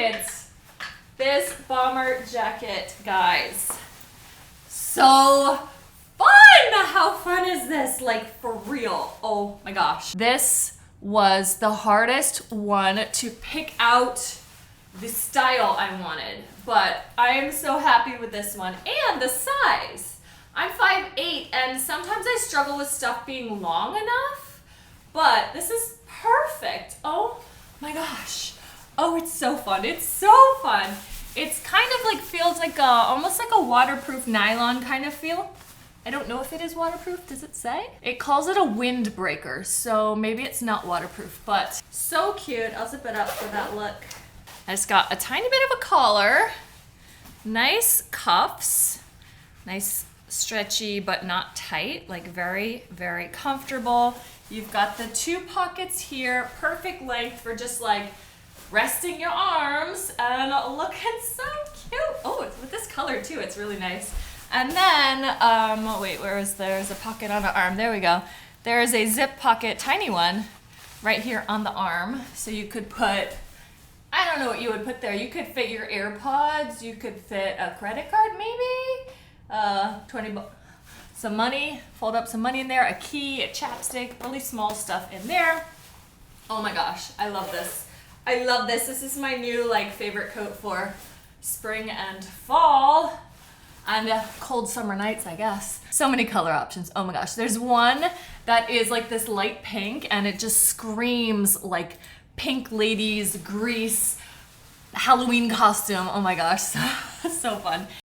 jacket. This bomber jacket, guys. So fun! How fun is this? Like, for real. Oh my gosh. This was the hardest one to pick out the style I wanted, but I am so happy with this one and the size. I'm 5'8", and sometimes I struggle with stuff being long enough, but this is perfect. Oh my gosh. Oh, it's so fun. It's so fun. It's kind of like feels like almost like a waterproof nylon kind of feel. I don't know if it is waterproof, does it say? It calls it a windbreaker, so maybe it's not waterproof, but so cute. I'll zip it up for that look. I just got a tiny bit of a collar, nice cuffs, nice stretchy but not tight, like very, very comfortable. You've got the 2 pockets here, perfect length for just like resting your arms and looking so cute. Oh, it's with this color too, it's really nice. And then, wait, there's a pocket on the arm, there we go. There is a zip pocket, tiny one, right here on the arm. So you could put, I don't know what you would put there. You could fit your AirPods, you could fit a credit card maybe, 20 bucks, some money, fold up some money in there, a key, a chapstick, really small stuff in there. Oh my gosh, I love this. I love this. This is my new like favorite coat for spring and fall and cold summer nights, I guess. So many color options. Oh my gosh. There's one that is like this light pink and it just screams like pink ladies, Grease, Halloween costume. Oh my gosh. So fun.